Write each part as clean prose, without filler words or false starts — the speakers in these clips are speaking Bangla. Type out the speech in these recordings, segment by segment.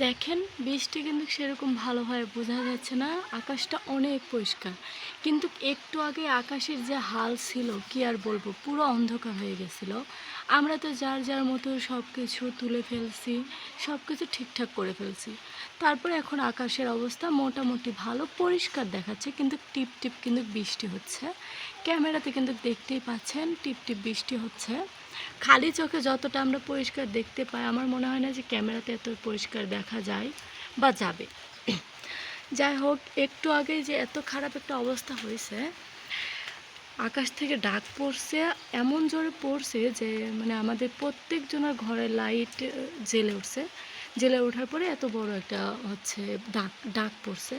দেখেন বৃষ্টি কিন্তু সেরকম ভালোভাবে বোঝা যাচ্ছে না, আকাশটা অনেক পরিষ্কার। কিন্তু একটু আগে আকাশের যে হাল ছিল কি আর বলবো, পুরো অন্ধকার হয়ে গেছিল। আমরা তো যার যার মতো সব কিছু তুলে ফেলছি, সব কিছু ঠিকঠাক করে ফেলছি। তারপরে এখন আকাশের অবস্থা মোটামুটি ভালো, পরিষ্কার দেখাচ্ছে, কিন্তু টিপ টিপ কিন্তু বৃষ্টি হচ্ছে। ক্যামেরাতে কিন্তু দেখতেই পাচ্ছেন টিপ টিপ বৃষ্টি হচ্ছে। খালি চোখে যতটা আমরা পরিষ্কার দেখতে পাই, আমার মনে হয় না যে ক্যামেরাতে এত পরিষ্কার দেখা যায় বা যাবে। যাই হোক, একটু আগে যে এত খারাপ একটা অবস্থা হয়েছে, আকাশ থেকে ডাক পড়ছে, এমন জোরে পড়ছে যে মানে আমাদের প্রত্যেকজনের ঘরে লাইট জ্বেলে উঠছে। জ্বেলে ওঠার পরে এত বড় একটা হচ্ছে ডাক ডাক পড়ছে।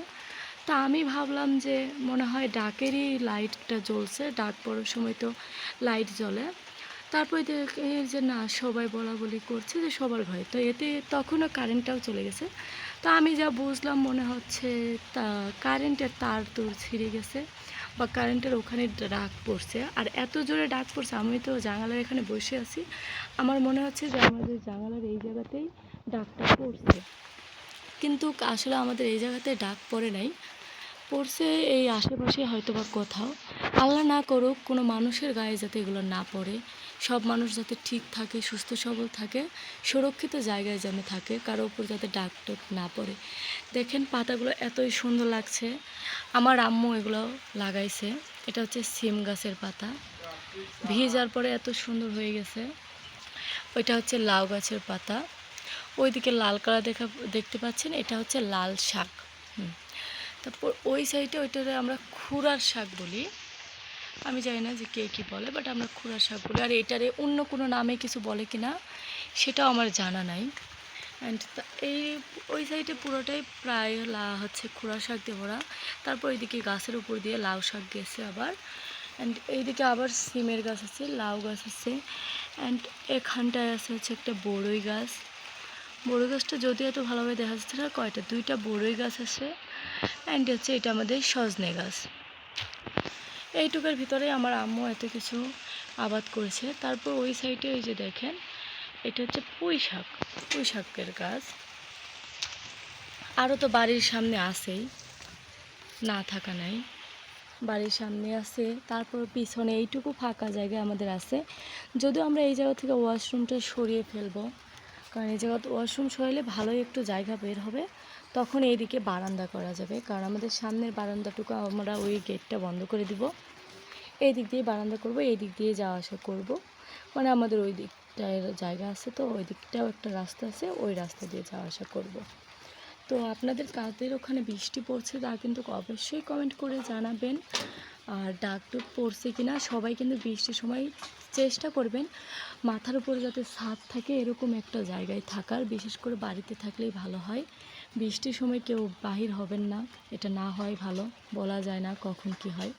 তা আমি ভাবলাম যে মনে হয় ডাকেরই লাইটটা জ্বলছে, ডাক পড়ার সময় তো লাইট জ্বলে। তারপরে দেখি যে না, সবাই বলা বলি করছে যে সবার ঘরে, তো এতে তখনও কারেন্টটাও চলে গেছে। তো আমি যা বুঝলাম মনে হচ্ছে তা কারেন্টের তার তোর ছিঁড়ে গেছে বা কারেন্টের ওখানে ডাক পড়ছে। আর এত জোরে ডাক পড়ছে, আমি তো জানালার এখানে বসে আছি, আমার মনে হচ্ছে যে আমাদের জানালার এই জায়গাতেই ডাকটা পড়ছে। কিন্তু আসলে আমাদের এই জায়গাতে ডাক পড়ে নাই, পড়ছে এই আশেপাশে হয়তো বা কোথাও। আল্লাহ না করুক কোনো মানুষের গায়ে যাতে এগুলো না পড়ে, সব মানুষ যাতে ঠিক থাকে, সুস্থ সবল থাকে, সুরক্ষিত জায়গায় যেন থাকে, কারো উপর যাতে ডাক টোক না পড়ে। দেখেন পাতাগুলো এতই সুন্দর লাগছে, আমার আম্মু এগুলো লাগাইছে। এটা হচ্ছে সিম গাছের পাতা, ভিজার পরে এত সুন্দর হয়ে গেছে। ওইটা হচ্ছে লাউ গাছের পাতা, ওইদিকে লাল কালার দেখতে পাচ্ছেন, এটা হচ্ছে লাল শাক। তারপর ওই সাইডে ওইটারে আমরা খুরার শাক বলি, আমি জানি না যে কে কী বলে, বাট আমরা খুরার শাক বলি। আর এটারে অন্য কোনো নামে কিছু বলে কি না সেটাও আমার জানা নাই। অ্যান্ড এই ওই সাইডে পুরোটাই প্রায় হচ্ছে খুরা শাক দিয়ে ভরা। তারপর এইদিকে গাছের উপর দিয়ে লাউ শাক গেছে আবার। অ্যান্ড এইদিকে আবার সিমের গাছ আছে, লাউ গাছ আছে। অ্যান্ড এখানটায় আছে হচ্ছে একটা বড়ই গাছ। বড়ই গাছটা যদিও এত ভালোভাবে দেখা যাচ্ছে না, কয়টা দুইটা বড়ই গাছ আছে। অ্যান্ড হচ্ছে এটা আমাদের সজনে গাছ। এইটুকের ভিতরে আমার আম্মু এত কিছু আবাদ করেছে। তারপর ওই সাইডে ওই যে দেখেন, এটা হচ্ছে পুঁই শাক, পুঁই শাকের গাছ। আরও তো বাড়ির সামনে আছেই, না থাকা নাই, বাড়ির সামনে আছে। তারপর পিছনে এইটুকু ফাঁকা জায়গা আমাদের আছে। যদিও আমরা এই জায়গা থেকে ওয়াশরুমটা সরিয়ে ফেলবো, কারণ এই জায়গা ওয়াশরুম সরাইলে ভালোই একটু জায়গা বের হবে, তখন এইদিকে বারান্দা করা যাবে। কারণ আমাদের সামনের বারান্দাটুকু আমরা ওই গেটটা বন্ধ করে দিব, এই দিক দিয়ে বারান্দা করব, এই দিক দিয়ে যাওয়া আসা করব। মানে আমাদের ওই দিকটায় জায়গা আছে, তো ওই দিকটাও একটা রাস্তা আছে, ওই রাস্তা দিয়ে যাওয়া আসা করব। তো আপনাদের কাদের ওখানে বৃষ্টি পড়ছে তা কিন্তু অবশ্যই কমেন্ট করে জানাবেন। আর ডাকটুক পড়ছে কি না, সবাই কিন্তু বৃষ্টির সময় চেষ্টা করবেন মাথার উপরে যাতে ছাদ থাকে এরকম একটা জায়গায় থাকার, বিশেষ করে বাড়িতে থাকলেই ভালো হয়। বৃষ্টির সময় কেউ বাহির হবেন না, এটা না হয় ভালো, বলা যায় না কখন কি হয়।